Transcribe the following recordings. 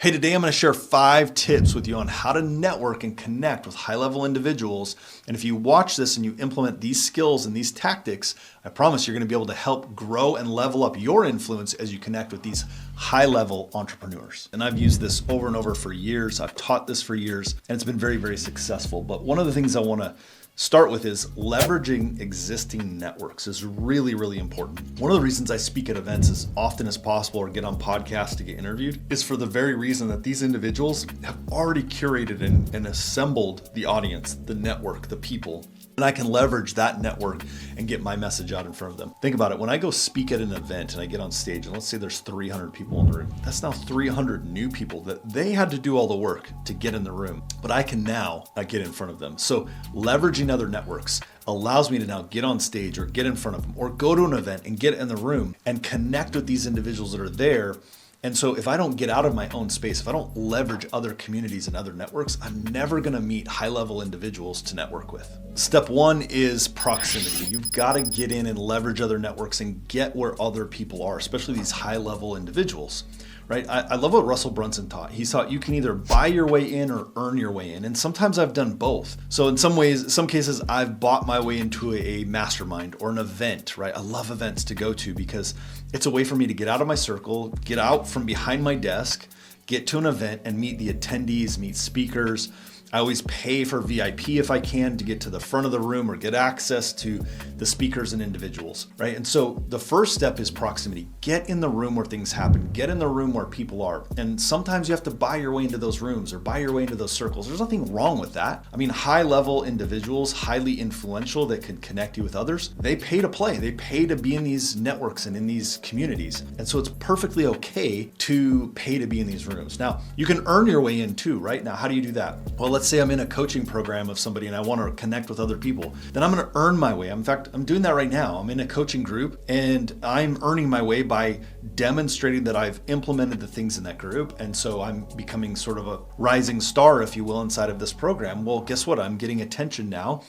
Hey, today I'm going to share 5 tips with you on how to network and connect with high-level individuals. And if you watch this and you implement these skills and these tactics, I promise you're going to be able to help grow and level up your influence as you connect with these high-level entrepreneurs. And I've used this over and over for years. I've taught this for years, and it's been very, very successful. But one of the things I want to start with is leveraging existing networks is really, really important. One of the reasons I speak at events as often as possible or get on podcasts to get interviewed is for the very reason that these individuals have already curated and assembled the audience, the network, the people. And I can leverage that network and get my message out in front of them. Think about it. When I go speak at an event and I get on stage, and let's say there's 300 people in the room, that's now 300 new people that they had to do all the work to get in the room. But I can now get in front of them. So leveraging other networks allows me to now get on stage or get in front of them or go to an event and get in the room and connect with these individuals that are there. And so if I don't get out of my own space, if I don't leverage other communities and other networks, I'm never going to meet high-level individuals to network with. Step 1 is proximity. You've got to get in and leverage other networks and get where other people are, especially these high-level individuals. Right? I love what Russell Brunson taught. He taught you can either buy your way in or earn your way in. And sometimes I've done both. So in some cases, I've bought my way into a mastermind or an event, right? I love events to go to because it's a way for me to get out of my circle, get out from behind my desk, get to an event and meet the attendees, meet speakers. I always pay for VIP if I can to get to the front of the room or get access to the speakers and individuals, right? And so the first step is proximity. Get in the room where things happen. Get in the room where people are. And sometimes you have to buy your way into those rooms or buy your way into those circles. There's nothing wrong with that. I mean, high-level individuals, highly influential that can connect you with others, they pay to play. They pay to be in these networks and in these communities. And so it's perfectly okay to pay to be in these rooms. Now, you can earn your way in too, right? Now, how do you do that? Well, let's say I'm in a coaching program of somebody and I want to connect with other people. Then I'm going to earn my way. In fact, I'm doing that right now. I'm in a coaching group and I'm earning my way by demonstrating that I've implemented the things in that group. And so I'm becoming sort of a rising star, if you will, inside of this program. Well, guess what? I'm getting attention now.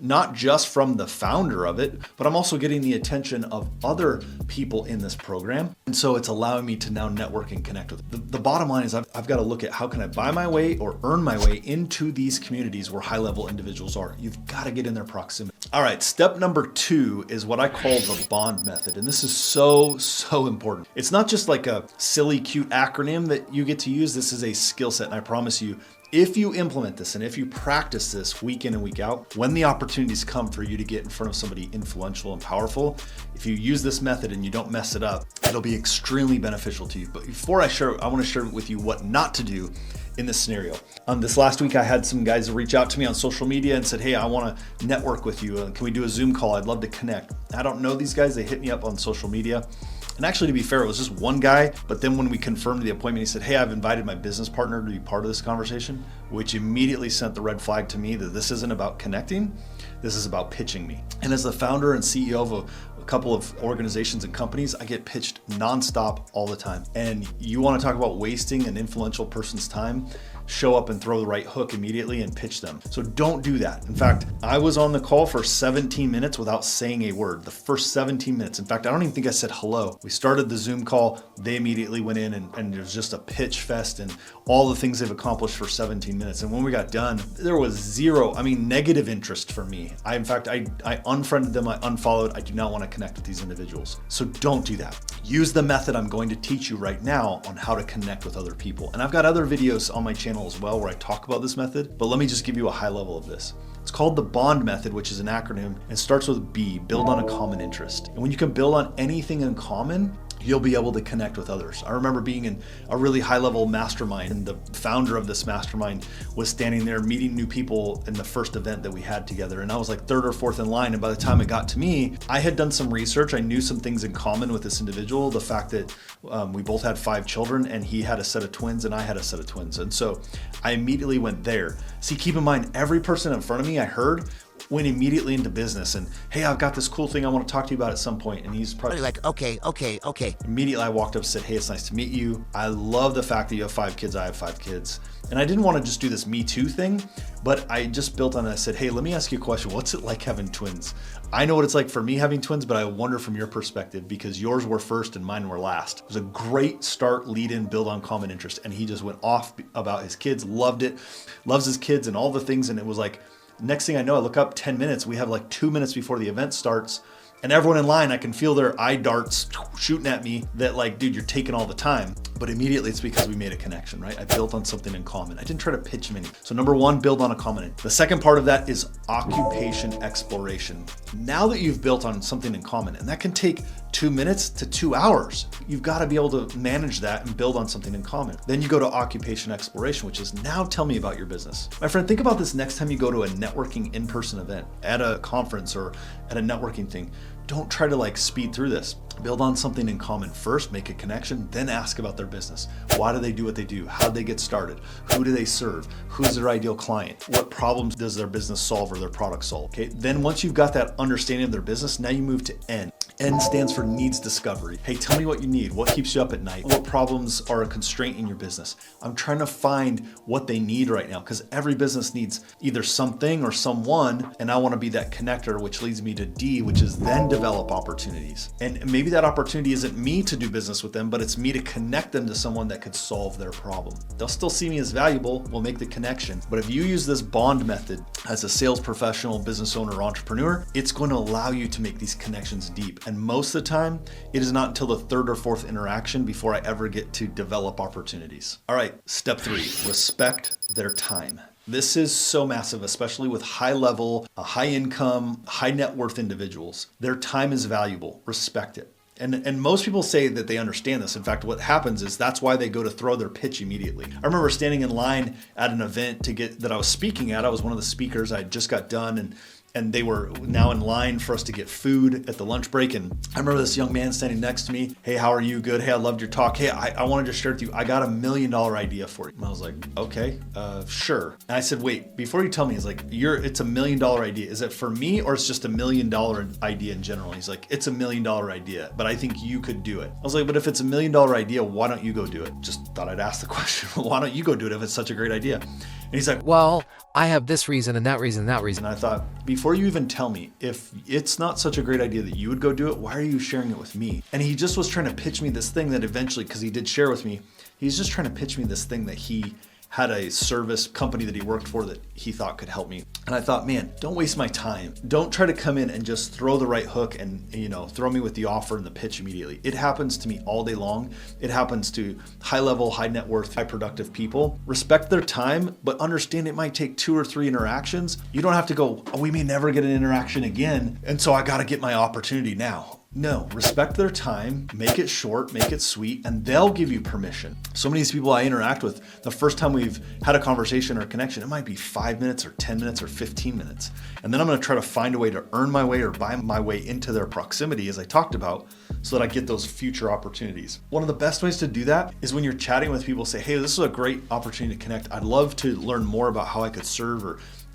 Not just from the founder of it, but I'm also getting the attention of other people in this program. And so it's allowing me to now network and connect with them. The bottom line is I've got to look at how can I buy my way or earn my way into these communities where high-level individuals are. You've got to get in their proximity. All right, step number 2 is what I call the BOND method. And this is so important. It's not just like a silly, cute acronym that you get to use. This is a skill set. And I promise you, if you implement this and if you practice this week in and week out, when the opportunities come for you to get in front of somebody influential and powerful, if you use this method and you don't mess it up, it'll be extremely beneficial to you. But before I share, I want to share with you what not to do in this scenario. This last week, I had some guys reach out to me on social media and said, hey, I want to network with you. Can we do a Zoom call? I'd love to connect. I don't know these guys. They hit me up on social media. And actually, to be fair, it was just one guy. But then when we confirmed the appointment, he said, hey, I've invited my business partner to be part of this conversation, which immediately sent the red flag to me that this isn't about connecting. This is about pitching me. And as the founder and CEO of a couple of organizations and companies, I get pitched nonstop all the time. And you want to talk about wasting an influential person's time? Show up and throw the right hook immediately and pitch them. So don't do that. In fact, I was on the call for 17 minutes without saying a word. The first 17 minutes. In fact, I don't even think I said hello. We started the Zoom call. They immediately went in and it was just a pitch fest and all the things they've accomplished for 17 minutes. And when we got done, there was negative interest for me. I unfriended them. I unfollowed. I do not want to connect with these individuals. So don't do that. Use the method I'm going to teach you right now on how to connect with other people. And I've got other videos on my channel as well where I talk about this method, but let me just give you a high level of this. It's called the BOND method, which is an acronym. It starts with B, build on a common interest. And when you can build on anything in common, you'll be able to connect with others. I remember being in a really high level mastermind and the founder of this mastermind was standing there meeting new people in the first event that we had together. And I was like 3rd or 4th in line. And by the time it got to me, I had done some research. I knew some things in common with this individual. The fact that we both had 5 children and he had a set of twins and I had a set of twins. And so I immediately went there. See, keep in mind, every person in front of me I heard went immediately into business and, hey, I've got this cool thing I want to talk to you about at some point. And he's probably like, okay. Immediately I walked up and said, hey, it's nice to meet you. I love the fact that you have 5 kids. I have 5 kids. And I didn't want to just do this Me Too thing, but I just built on it. I said, hey, let me ask you a question. What's it like having twins? I know what it's like for me having twins, but I wonder from your perspective, because yours were first and mine were last. It was a great start, lead in, build on common interest. And he just went off about his kids, loved it, loves his kids and all the things. And it was like, next thing I know, I look up 10 minutes. We have like 2 minutes before the event starts. And everyone in line, I can feel their eye darts shooting at me that like, dude, you're taking all the time. But immediately it's because we made a connection, right? I built on something in common. I didn't try to pitch him any. So number one, build on a common. The second part of that is occupation exploration. Now that you've built on something in common, and that can take 2 minutes to 2 hours, you've got to be able to manage that and build on something in common. Then you go to occupation exploration, which is now tell me about your business. My friend, think about this next time you go to a networking in-person event, at a conference or at a networking thing. Don't try to like speed through this. Build on something in common first, make a connection, then ask about their business. Why do they do what they do? How did they get started? Who do they serve? Who's their ideal client? What problems does their business solve or their product solve? Okay. Then once you've got that understanding of their business, now you move to N. N stands for needs discovery. Hey, tell me what you need. What keeps you up at night? What problems are a constraint in your business? I'm trying to find what they need right now, because every business needs either something or someone, and I want to be that connector, which leads me to D, which is then develop opportunities. And maybe that opportunity isn't me to do business with them, but it's me to connect them to someone that could solve their problem. They'll still see me as valuable. We'll make the connection. But if you use this bond method as a sales professional, business owner, or entrepreneur, it's going to allow you to make these connections deep. And most of the time, it is not until the third or fourth interaction before I ever get to develop opportunities. All right, step 3, respect their time. This is so massive, especially with high level, high income, high net worth individuals. Their time is valuable. Respect it. And most people say that they understand this. In fact, what happens is that's why they go to throw their pitch immediately. I remember standing in line at an event that I was speaking at. I was one of the speakers. I just got done, and they were now in line for us to get food at the lunch break. And I remember this young man standing next to me. Hey, how are you? Good. Hey, I loved your talk. Hey, I wanted to share with you. I got $1 million idea for you. And I was like, okay, sure. And I said, wait, before you tell me, he's like, it's $1 million idea. Is it for me or it's just $1 million idea in general? He's like, it's $1 million idea, but I think you could do it. I was like, but if it's $1 million idea, why don't you go do it? Just thought I'd ask the question. Why don't you go do it if it's such a great idea? And he's like, well, I have this reason and that reason and that reason. And I thought, before you even tell me, if it's not such a great idea that you would go do it, why are you sharing it with me? And he just was trying to pitch me this thing that eventually, because he did share with me, he's just trying to pitch me this thing that he had a service company that he worked for that he thought could help me. And I thought, man, don't waste my time. Don't try to come in and just throw the right hook and, throw me with the offer and the pitch immediately. It happens to me all day long. It happens to high level, high net worth, high productive people. Respect their time, but understand it might take 2 or 3 interactions. You don't have to go, we may never get an interaction again, and so I got to get my opportunity now. No, respect their time, make it short, make it sweet, and they'll give you permission. So many of these people I interact with, the first time we've had a conversation or a connection, it might be 5 minutes or 10 minutes or 15 minutes. And then I'm going to try to find a way to earn my way or buy my way into their proximity, as I talked about, so that I get those future opportunities. One of the best ways to do that is when you're chatting with people, say, hey, this is a great opportunity to connect. I'd love to learn more about how I could serve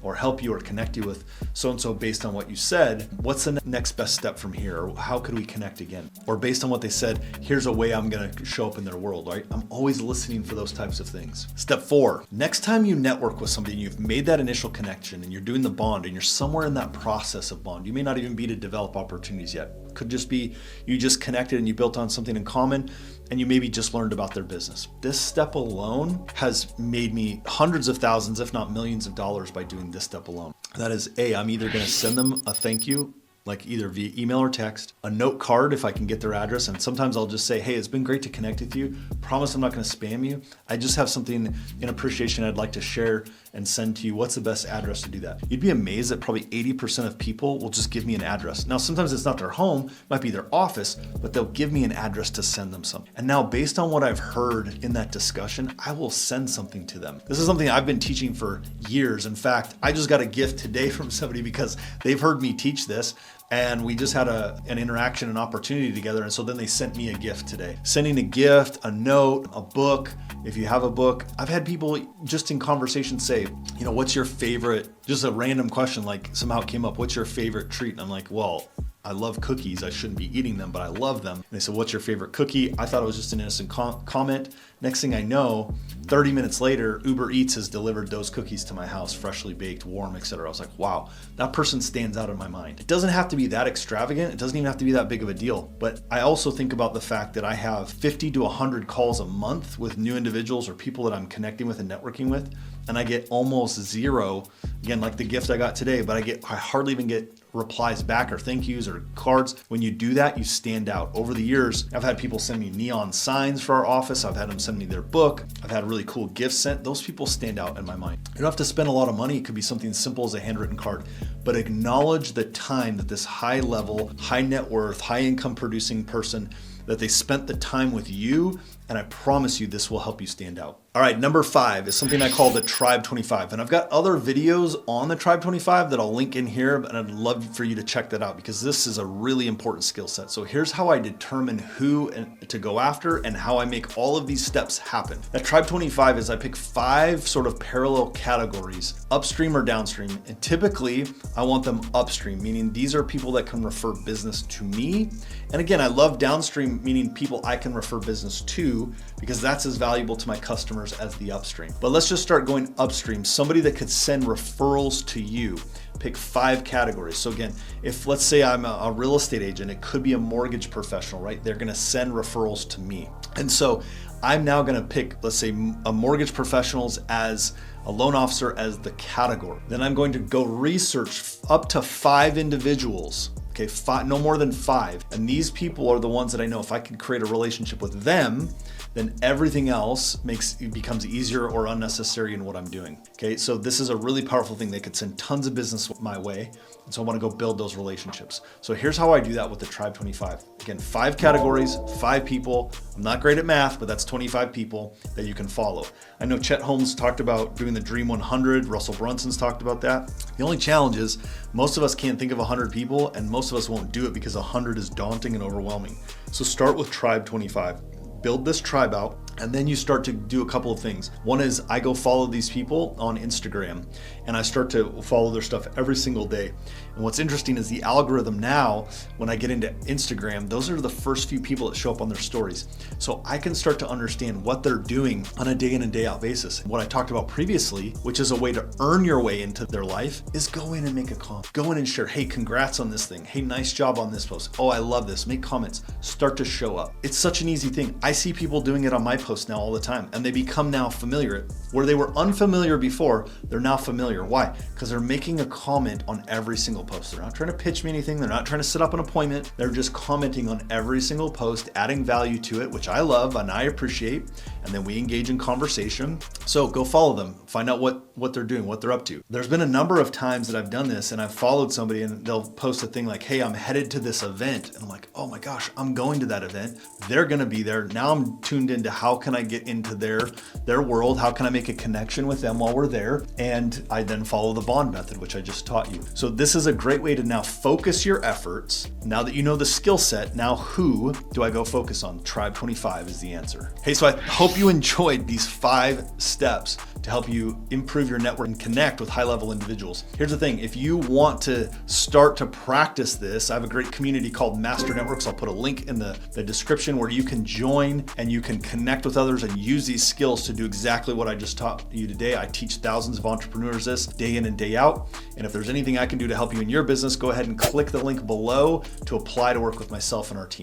or help you or connect you with so-and-so based on what you said. What's the next best step from here? Or how could we connect again? Or based on what they said, here's a way I'm gonna show up in their world, right? I'm always listening for those types of things. Step 4, next time you network with somebody and you've made that initial connection and you're doing the bond and you're somewhere in that process of bond, you may not even be to develop opportunities yet. Could just be you just connected and you built on something in common and you maybe just learned about their business. This step alone has made me hundreds of thousands, if not millions of dollars by doing this step alone. That is, I'm either going to send them a thank you, like either via email or text, a note card if I can get their address. And sometimes I'll just say, hey, it's been great to connect with you. Promise I'm not going to spam you. I just have something in appreciation I'd like to share and send to you. What's the best address to do that? You'd be amazed that probably 80% of people will just give me an address. Now, sometimes it's not their home, it might be their office, but they'll give me an address to send them some. And now based on what I've heard in that discussion, I will send something to them. This is something I've been teaching for years. In fact, I just got a gift today from somebody because they've heard me teach this. And we just had an interaction, an opportunity together. And so then they sent me a gift today. Sending a gift, a note, a book. If you have a book, I've had people just in conversation say, what's your favorite, just a random question, like somehow it came up, what's your favorite treat? And I'm like, well, I love cookies. I shouldn't be eating them, but I love them. And they said, what's your favorite cookie? I thought it was just an innocent comment. Next thing I know, 30 minutes later, Uber Eats has delivered those cookies to my house, freshly baked, warm, etc. I was like, wow, that person stands out in my mind. It doesn't have to be that extravagant. It doesn't even have to be that big of a deal. But I also think about the fact that I have 50 to 100 calls a month with new individuals or people that I'm connecting with and networking with. And I get almost zero, again, like the gift I got today, but I hardly even get replies back or thank yous or cards. When you do that, you stand out. Over the years, I've had people send me neon signs for our office. I've had them send me their book. I've had really cool gifts sent. Those people stand out in my mind. You don't have to spend a lot of money. It could be something as simple as a handwritten card, but acknowledge the time that this high level, high net worth, high income producing person, that they spent the time with you, and I promise you this will help you stand out. All right, number 5 is something I call the Tribe 25. And I've got other videos on the Tribe 25 that I'll link in here, and I'd love for you to check that out because this is a really important skill set. So here's how I determine who to go after and how I make all of these steps happen. That Tribe 25 is I pick 5 sort of parallel categories, upstream or downstream. And typically I want them upstream, meaning these are people that can refer business to me. And again, I love downstream, meaning people I can refer business to because that's as valuable to my customers as the upstream. But let's just start going upstream. Somebody that could send referrals to you. Pick 5 categories. So again, if let's say I'm a real estate agent, it could be a mortgage professional, right? They're gonna send referrals to me. And so I'm now gonna pick, let's say a mortgage professionals as a loan officer as the category. Then I'm going to go research up to 5 individuals. Okay, 5, no more than 5. And these people are the ones that I know if I can create a relationship with them, then everything else becomes easier or unnecessary in what I'm doing. Okay, so this is a really powerful thing. They could send tons of business my way. And so I want to go build those relationships. So here's how I do that with the Tribe 25. Again, 5 categories, 5 people. I'm not great at math, but that's 25 people that you can follow. I know Chet Holmes talked about doing the Dream 100. Russell Brunson's talked about that. The only challenge is most of us can't think of 100 people, and most of us won't do it because 100 is daunting and overwhelming. So start with Tribe 25. Build this tribe out, and then you start to do a couple of things. One is I go follow these people on Instagram, and I start to follow their stuff every single day. And what's interesting is the algorithm now, when I get into Instagram, those are the first few people that show up on their stories. So I can start to understand what they're doing on a day in and day out basis. What I talked about previously, which is a way to earn your way into their life, is go in and make a comment. Go in and share, hey, congrats on this thing. Hey, nice job on this post. Oh, I love this. Make comments. Start to show up. It's such an easy thing. I see people doing it on my posts now all the time, and they become now familiar. Where they were unfamiliar before, they're now familiar. Why? Because they're making a comment on every single post. They're not trying to pitch me anything. They're not trying to set up an appointment. They're just commenting on every single post, adding value to it, which I love and I appreciate. And then we engage in conversation. So go follow them, find out what they're doing, what they're up to. There's been a number of times that I've done this and I've followed somebody and they'll post a thing like, hey, I'm headed to this event. And I'm like, oh my gosh, I'm going to that event. They're going to be there. Now I'm tuned into how can I get into their world? How can I make a connection with them while we're there? And I then follow the bond method, which I just taught you. So this is a great way to now focus your efforts. Now that you know the skill set, now who do I go focus on? Tribe 25 is the answer. Hey, so I hope you enjoyed these 5 steps to help you improve your network and connect with high-level individuals. Here's the thing, if you want to start to practice this, I have a great community called Master Networks. I'll put a link in the description where you can join and you can connect with others and use these skills to do exactly what I just taught you today. I teach thousands of entrepreneurs this day in and day out. And if there's anything I can do to help you in your business, go ahead and click the link below to apply to work with myself and our team.